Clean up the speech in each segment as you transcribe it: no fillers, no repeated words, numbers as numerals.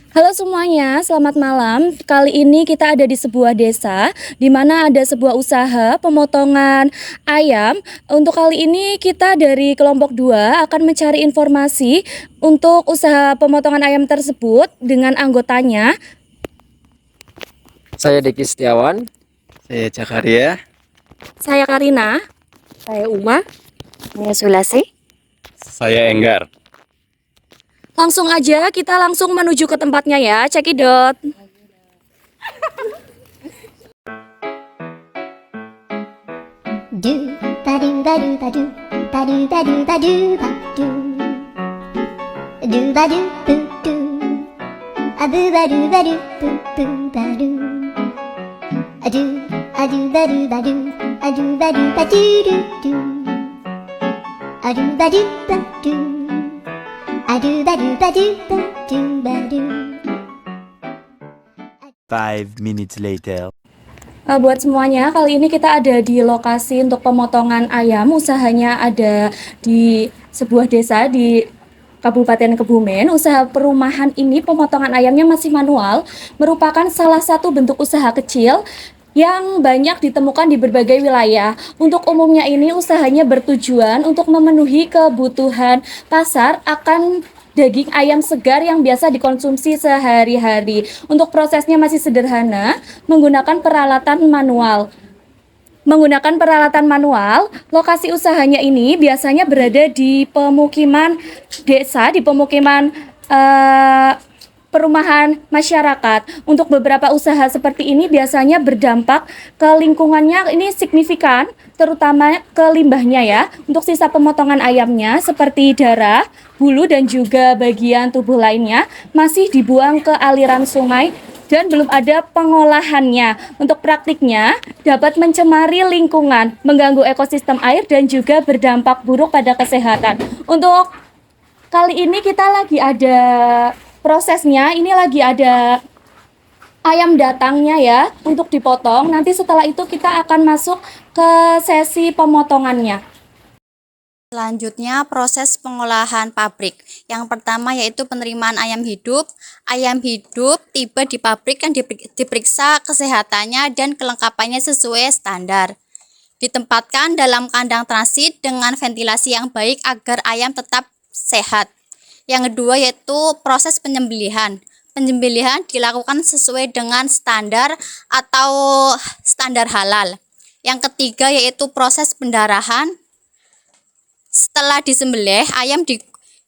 Halo semuanya, selamat malam. Kali ini kita ada di sebuah desa di mana ada sebuah usaha pemotongan ayam. Untuk kali ini kita dari kelompok 2 akan mencari informasi untuk usaha pemotongan ayam tersebut dengan anggotanya. Saya Diki Setiawan. Saya Jakaria. Saya Karina. Saya Uma. Saya Sulasi. Saya Enggar. Langsung aja kita langsung menuju ke tempatnya ya, cekidot. Do ba do ba do ba do ba do ba do ba do ba do ba do boo do a boo ba do ba do boo boo ba do a do ba do ba do a do ba do ba do do do a do ba do ba do a do ba do ba do ba do ba do. 5 minutes later. Buat semuanya, kali ini kita ada di lokasi untuk pemotongan ayam. Usahanya ada di sebuah desa di Kabupaten Kebumen. Usaha perumahan ini pemotongan ayamnya masih manual, merupakan salah satu bentuk usaha kecil yang banyak ditemukan di berbagai wilayah. Untuk umumnya ini usahanya bertujuan untuk memenuhi kebutuhan pasar akan daging ayam segar yang biasa dikonsumsi sehari-hari. Untuk prosesnya masih sederhana, menggunakan peralatan manual. Lokasi usahanya ini biasanya berada di pemukiman desa, di pemukiman perumahan masyarakat. Untuk beberapa usaha seperti ini biasanya berdampak ke lingkungannya ini signifikan, terutama ke limbahnya ya. Untuk sisa pemotongan ayamnya seperti darah, bulu dan juga bagian tubuh lainnya masih dibuang ke aliran sungai dan belum ada pengolahannya. Untuk praktiknya dapat mencemari lingkungan, mengganggu ekosistem air dan juga berdampak buruk pada kesehatan. Untuk kali ini kita lagi ada prosesnya, ini lagi ada ayam datangnya ya untuk dipotong. Nanti setelah itu kita akan masuk ke sesi pemotongannya. Selanjutnya proses pengolahan pabrik. Yang pertama yaitu penerimaan ayam hidup. Ayam hidup tiba di pabrik kan diperiksa kesehatannya dan kelengkapannya sesuai standar. Ditempatkan dalam kandang transit dengan ventilasi yang baik agar ayam tetap sehat. Yang kedua yaitu proses penyembelihan. Penyembelihan dilakukan sesuai dengan standar atau standar halal. Yang ketiga yaitu proses pendarahan. Setelah disembelih, ayam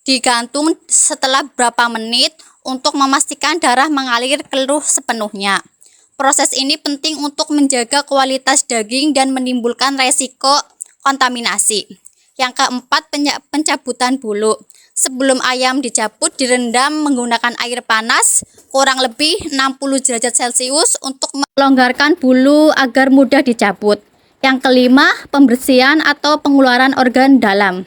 digantung setelah berapa menit untuk memastikan darah mengalir keluar sepenuhnya. Proses ini penting untuk menjaga kualitas daging dan menimbulkan resiko kontaminasi. Yang keempat, pencabutan bulu. Sebelum ayam dicabut, direndam menggunakan air panas kurang lebih 60 derajat Celcius untuk melonggarkan bulu agar mudah dicabut. Yang kelima, pembersihan atau pengeluaran organ dalam.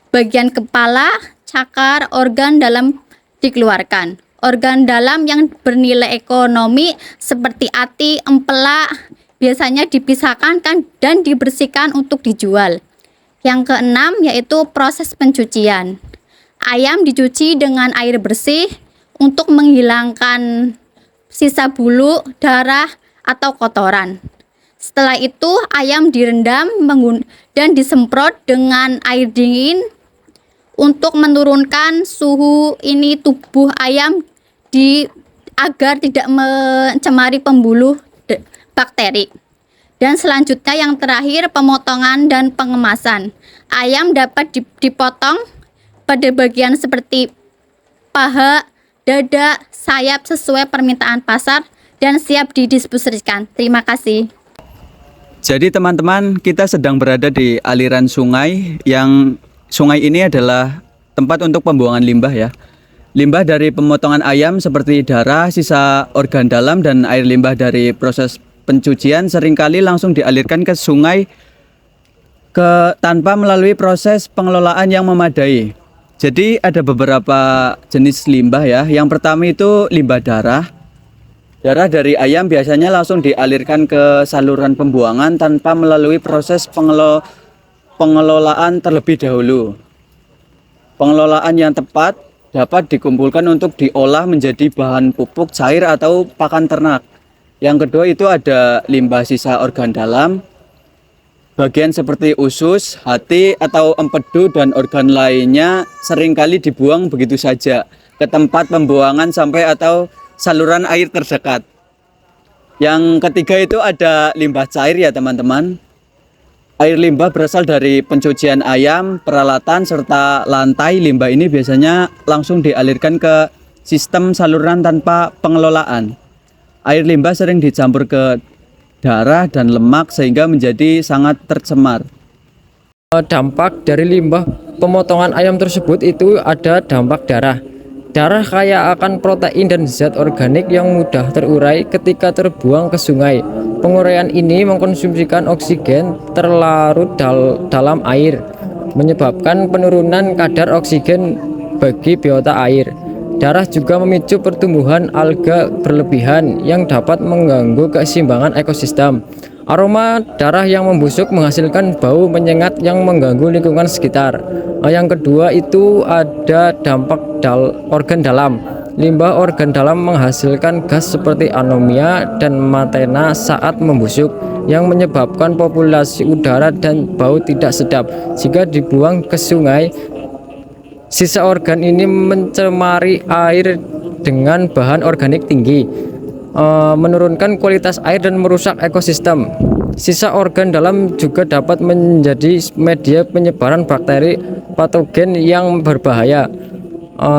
Bagian kepala, cakar, organ dalam dikeluarkan. Organ dalam yang bernilai ekonomi seperti hati, empelak biasanya dipisahkan dan dibersihkan untuk dijual. Yang keenam yaitu proses pencucian. Ayam dicuci dengan air bersih untuk menghilangkan sisa bulu, darah, atau kotoran. Setelah itu ayam direndam dan disemprot dengan air dingin untuk menurunkan suhu tubuh ayam agar tidak mencemari pembuluh bakteri. Dan selanjutnya yang terakhir pemotongan dan pengemasan. Ayam dapat dipotong pada bagian seperti paha, dada, sayap sesuai permintaan pasar dan siap didistribusikan. Terima kasih. Jadi teman-teman, kita sedang berada di aliran sungai yang sungai ini adalah tempat untuk pembuangan limbah ya. Limbah dari pemotongan ayam seperti darah, sisa organ dalam dan air limbah dari proses pencucian seringkali langsung dialirkan ke sungai tanpa melalui proses pengelolaan yang memadai. Jadi ada beberapa jenis limbah ya. Yang pertama itu limbah darah. Darah dari ayam biasanya langsung dialirkan ke saluran pembuangan tanpa melalui proses pengelolaan terlebih dahulu. Pengelolaan yang tepat dapat dikumpulkan untuk diolah menjadi bahan pupuk cair atau pakan ternak. Yang kedua itu ada limbah sisa organ dalam, bagian seperti usus, hati, atau empedu dan organ lainnya seringkali dibuang begitu saja ke tempat pembuangan sampai atau saluran air terdekat. Yang ketiga itu ada limbah cair ya teman-teman. Air limbah berasal dari pencucian ayam, peralatan, serta lantai. Limbah ini biasanya langsung dialirkan ke sistem saluran tanpa pengelolaan. Air limbah sering dicampur ke darah dan lemak sehingga menjadi sangat tercemar. Dampak dari limbah pemotongan ayam tersebut itu ada dampak darah. Darah kaya akan protein dan zat organik yang mudah terurai ketika terbuang ke sungai. Penguraian ini mengkonsumsikan oksigen terlarut dalam air, menyebabkan penurunan kadar oksigen bagi biota air. Darah juga memicu pertumbuhan alga berlebihan yang dapat mengganggu keseimbangan ekosistem. Aroma darah yang membusuk menghasilkan bau menyengat yang mengganggu lingkungan sekitar. Yang kedua itu ada dampak organ dalam. Limbah organ dalam menghasilkan gas seperti anomia dan metana saat membusuk yang menyebabkan populasi udara dan bau tidak sedap. Jika dibuang ke sungai, sisa organ ini mencemari air dengan bahan organik tinggi, menurunkan kualitas air dan merusak ekosistem. Sisa organ dalam juga dapat menjadi media penyebaran bakteri patogen yang berbahaya.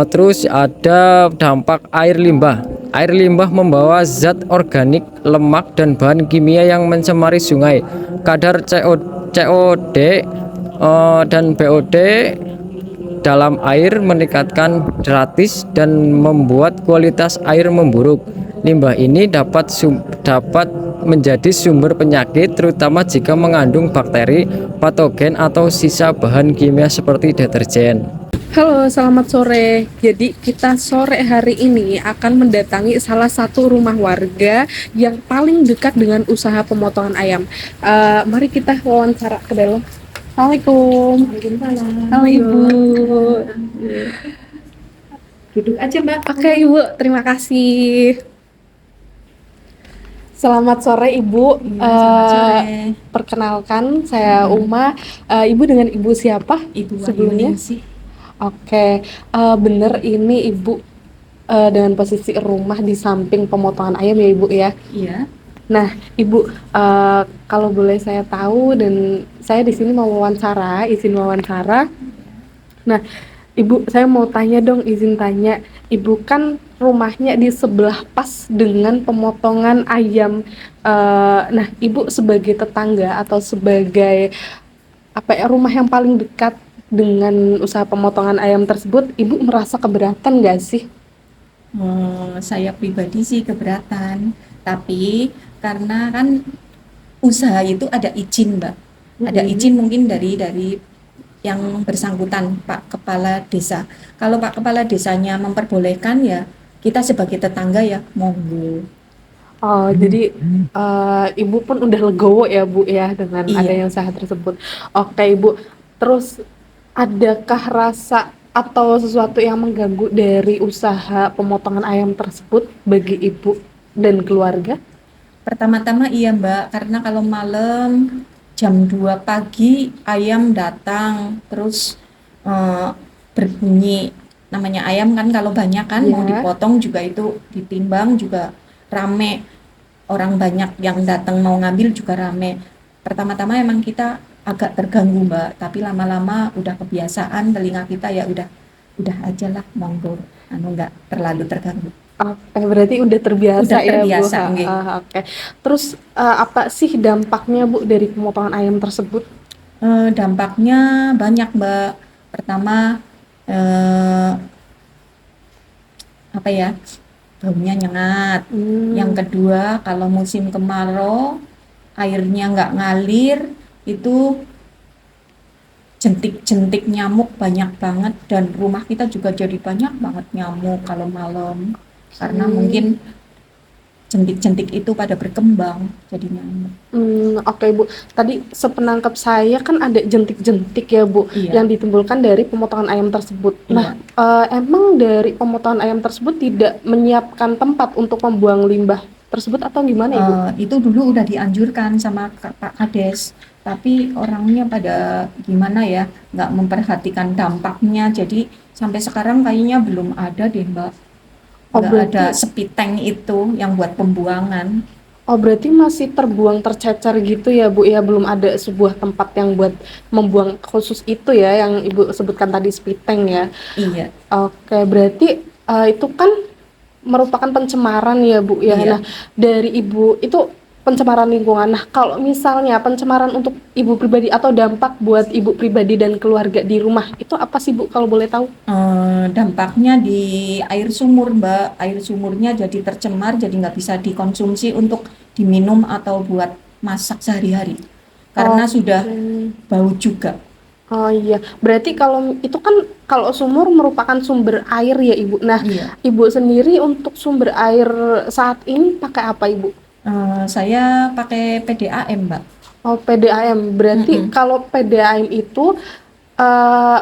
Terus ada dampak air limbah. Air limbah membawa zat organik, lemak, dan bahan kimia yang mencemari sungai. Kadar COD dan BOD dalam air meningkatkan drastis dan membuat kualitas air memburuk. Limbah ini dapat menjadi sumber penyakit, terutama jika mengandung bakteri, patogen, atau sisa bahan kimia seperti deterjen. Halo, selamat sore. Jadi kita sore hari ini akan mendatangi salah satu rumah warga yang paling dekat dengan usaha pemotongan ayam. Mari kita wawancara ke dalam. Assalamualaikum. Halo Ibu. Duduk aja Mbak. Oke Ibu, terima kasih. Selamat sore Ibu. Selamat sore. Perkenalkan, saya Uma. Ibu dengan Ibu siapa? Ibu sebelumnya? sih. Oke, bener ini Ibu dengan posisi rumah di samping pemotongan ayam ya Ibu ya? Iya. Nah, Ibu, kalau boleh saya tahu dan saya di sini mau wawancara, izin wawancara. Nah, Ibu, saya mau tanya dong, izin tanya. Ibu kan rumahnya di sebelah pas dengan pemotongan ayam. Nah, Ibu sebagai tetangga atau sebagai rumah yang paling dekat dengan usaha pemotongan ayam tersebut, Ibu merasa keberatan nggak sih? Saya pribadi sih keberatan, tapi karena kan usaha itu ada izin, Mbak. Ada izin mungkin dari yang bersangkutan, Pak Kepala Desa. Kalau Pak Kepala Desanya memperbolehkan, ya kita sebagai tetangga ya monggo. Oh, jadi Ibu pun udah legowo ya Bu ya dengan Iya. adanya usaha tersebut. Oke Ibu, terus adakah rasa atau sesuatu yang mengganggu dari usaha pemotongan ayam tersebut bagi Ibu dan keluarga? Pertama-tama iya Mbak, karena kalau malam jam 2 pagi ayam datang terus berbunyi. Namanya ayam kan kalau banyak kan mau Iya. dipotong juga itu ditimbang juga rame. Orang banyak yang datang mau ngambil juga rame. Pertama-tama emang kita agak terganggu Mbak, tapi lama-lama udah kebiasaan, telinga kita ya udah aja lah monggo, nggak terlalu terganggu. Oke, berarti udah terbiasa Udah ya terbiasa, Bu. nggih. Oke. Terus apa sih dampaknya Bu dari pemotongan ayam tersebut? Dampaknya banyak Mbak. Pertama baunya nyengat. Yang kedua, kalau musim kemarau airnya nggak ngalir, itu jentik-jentik nyamuk banyak banget, dan rumah kita juga jadi banyak banget nyamuk kalau malam, karena mungkin jentik-jentik itu pada berkembang jadinya. Oke Bu, tadi sepenangkap saya kan ada jentik-jentik ya Bu, Iya. yang ditimbulkan dari pemotongan ayam tersebut. Nah, emang dari pemotongan ayam tersebut tidak menyiapkan tempat untuk membuang limbah tersebut atau gimana Ibu? Itu dulu udah dianjurkan sama Pak Kades, tapi orangnya pada gimana ya, nggak memperhatikan dampaknya, jadi sampai sekarang kayaknya belum ada deh Mbak. Oh, Nggak berarti- ada sepi tank itu yang buat pembuangan. Oh berarti masih terbuang tercecer gitu ya Bu ya, belum ada sebuah tempat yang buat membuang khusus itu ya, yang Ibu sebutkan tadi spiteng ya. Iya. Oke, berarti itu kan merupakan pencemaran ya Bu ya. Iya. Nah, dari Ibu itu pencemaran lingkungan. Nah, kalau misalnya pencemaran untuk Ibu pribadi atau dampak buat Ibu pribadi dan keluarga di rumah, itu apa sih Bu kalau boleh tahu? Dampaknya di air sumur Mbak, air sumurnya jadi tercemar, jadi nggak bisa dikonsumsi untuk diminum atau buat masak sehari-hari karena sudah bau juga. Oh iya, berarti kalau itu kan kalau sumur merupakan sumber air ya Ibu. Nah, Iya. Ibu sendiri untuk sumber air saat ini pakai apa Ibu? Saya pakai PDAM Mbak. Oh PDAM, berarti kalau PDAM itu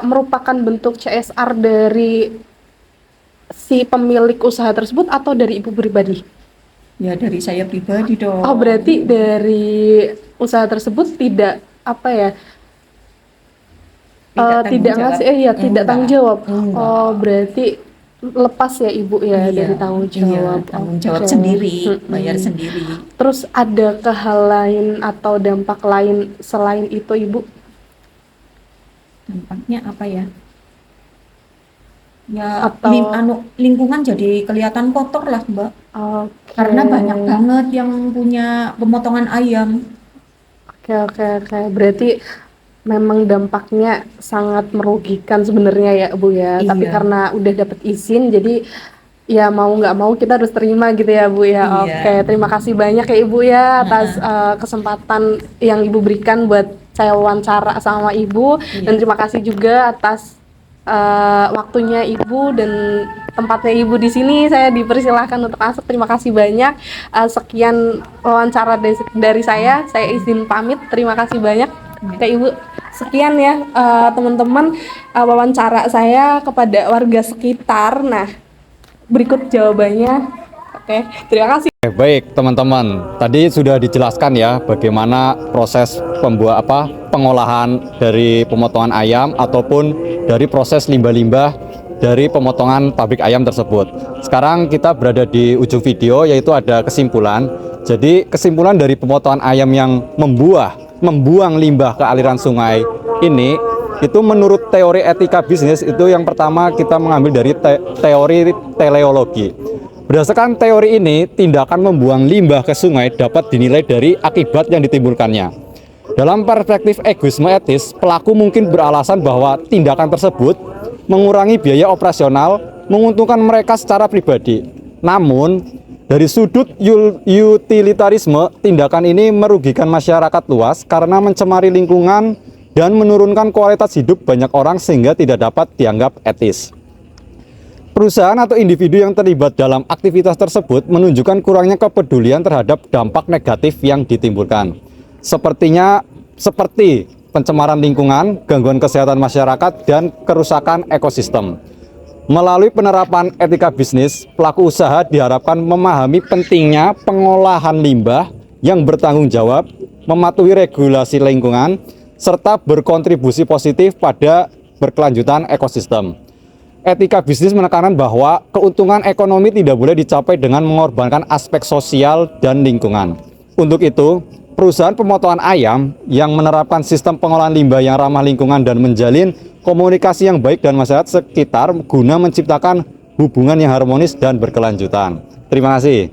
merupakan bentuk CSR dari si pemilik usaha tersebut atau dari Ibu pribadi? Ya dari saya pribadi dong. Oh berarti dari usaha tersebut tidak apa ya? Tidak ngasih, tidak tanggung jawab. Enggak. Oh berarti lepas ya Ibu ya Iya, dari tanggung iya, jawab. tanggung jawab Oke. sendiri, bayar sendiri. Terus ada ke hal lain atau dampak lain selain itu Ibu? Dampaknya apa ya? Ya Atau- lingkungan jadi kelihatan kotor lah Mbak. Oke. Karena banyak banget yang punya pemotongan ayam. Oke. Berarti memang dampaknya sangat merugikan sebenarnya ya Bu ya. Iya. Tapi karena udah dapat izin jadi ya mau nggak mau kita harus terima gitu ya Bu ya. Iya. Oke, terima kasih banyak ya Ibu ya atas kesempatan yang Ibu berikan buat saya wawancara sama Ibu. Dan terima kasih juga atas waktunya Ibu dan tempatnya Ibu di sini. Saya dipersilahkan untuk masuk. Terima kasih banyak. Sekian wawancara dari saya. Saya izin pamit. Terima kasih banyak ke Ibu. Sekian ya teman-teman wawancara saya kepada warga sekitar. Nah, berikut jawabannya. Oke, terima kasih. Baik teman-teman, tadi sudah dijelaskan ya bagaimana proses pengolahan dari pemotongan ayam ataupun dari proses limbah-limbah dari pemotongan pabrik ayam tersebut. Sekarang kita berada di ujung video, yaitu ada kesimpulan. Jadi kesimpulan dari pemotongan ayam yang membuang limbah ke aliran sungai ini, itu menurut teori etika bisnis itu yang pertama kita mengambil dari teori teleologi. Berdasarkan teori ini, tindakan membuang limbah ke sungai dapat dinilai dari akibat yang ditimbulkannya. Dalam perspektif egoisme etis, pelaku mungkin beralasan bahwa tindakan tersebut mengurangi biaya operasional, menguntungkan mereka secara pribadi. Namun, dari sudut utilitarisme, tindakan ini merugikan masyarakat luas karena mencemari lingkungan dan menurunkan kualitas hidup banyak orang sehingga tidak dapat dianggap etis. Perusahaan atau individu yang terlibat dalam aktivitas tersebut menunjukkan kurangnya kepedulian terhadap dampak negatif yang ditimbulkan. Seperti pencemaran lingkungan, gangguan kesehatan masyarakat, dan kerusakan ekosistem. Melalui penerapan etika bisnis, pelaku usaha diharapkan memahami pentingnya pengolahan limbah yang bertanggung jawab, mematuhi regulasi lingkungan, serta berkontribusi positif pada berkelanjutan ekosistem. Etika bisnis menekankan bahwa keuntungan ekonomi tidak boleh dicapai dengan mengorbankan aspek sosial dan lingkungan. Untuk itu, perusahaan pemotongan ayam yang menerapkan sistem pengolahan limbah yang ramah lingkungan dan menjalin komunikasi yang baik dengan masyarakat sekitar guna menciptakan hubungan yang harmonis dan berkelanjutan. Terima kasih.